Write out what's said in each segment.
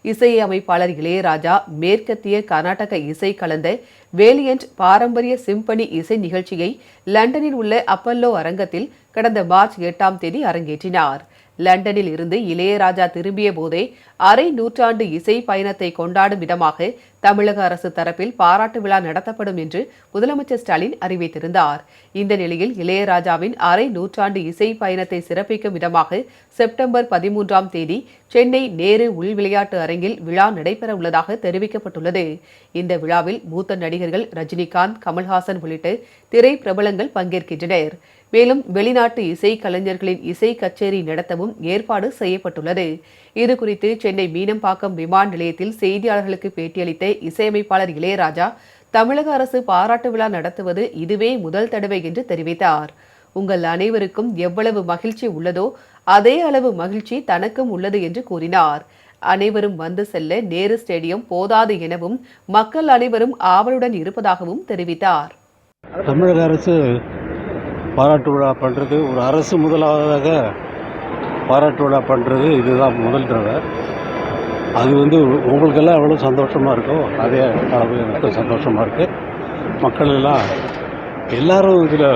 இசையமைப்பாளர் இளையராஜா மேற்கத்திய கர்நாடக இசை கலந்த வேலியன்ட் பாரம்பரிய சிம்பனி இசை நிகழ்ச்சியை லண்டனில் உள்ள அப்பல்லோ அரங்கத்தில் கடந்த மார்ச் 8ஆம் தேதி அரங்கேற்றினார். லண்டனில் இருந்து இளையராஜா திரும்பிய போதே அரை நூற்றாண்டு இசை பயணத்தை கொண்டாடும் விதமாக தமிழக அரசு தரப்பில் பாராட்டு விழா நடத்தப்படும் என்று முதலமைச்சர் ஸ்டாலின் அறிவித்திருந்தார். இந்த நிலையில் இளையராஜாவின் அரை நூற்றாண்டு இசை பயணத்தை சிறப்பிக்கும் விதமாக செப்டம்பர் 13ஆம் தேதி சென்னை நேரு உள் விளையாட்டு அரங்கில் விழா நடைபெற உள்ளதாக தெரிவிக்கப்பட்டுள்ளது. இந்த விழாவில் மூத்த நடிகர்கள் ரஜினிகாந்த், கமல்ஹாசன் உள்ளிட்ட திரை பிரபலங்கள் பங்கேற்கின்றனர். மேலும் வெளிநாட்டு இசை கலைஞர்களின் இசை கச்சேரி நடத்தவும் ஏற்பாடு செய்யப்பட்டுள்ளது. இதுகுறித்து சென்னை மீனம்பாக்கம் விமான நிலையத்தில் செய்தியாளர்களுக்கு பேட்டியளித்த இசையமைப்பாளர் இளையராஜா, தமிழக அரசு பாராட்டு விழா நடத்துவது இதுவே முதல் தடவை என்று தெரிவித்தார். உங்கள் அனைவருக்கும் எவ்வளவு மகிழ்ச்சி உள்ளதோ அதே அளவு மகிழ்ச்சி தனக்கும் உள்ளது என்று கூறினார். அனைவரும் வந்து செல்ல நேரு ஸ்டேடியம் போதாது எனவும் மக்கள் அனைவரும் ஆவலுடன் இருப்பதாகவும் தெரிவித்தார். தமிழக அரசு பாராட்டு விழா பண்ணுறது, ஒரு அரசு முதலாவதாக பாராட்டு விழா பண்ணுறது இதுதான் முதல் தடவை. அது உங்களுக்கெல்லாம் எவ்வளோ சந்தோஷமாக இருக்கோ அதே அளவு எனக்கு சந்தோஷமாக இருக்குது. மக்கள் எல்லாம் எல்லாரும் இதில்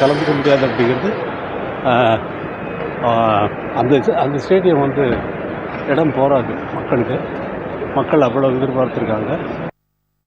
கலந்துக்க முடியாது அப்படிங்கிறது. அந்த ஸ்டேடியம் இடம் போகாது மக்களுக்கு. மக்கள் அவ்வளோ எதிர்பார்த்துருக்காங்க.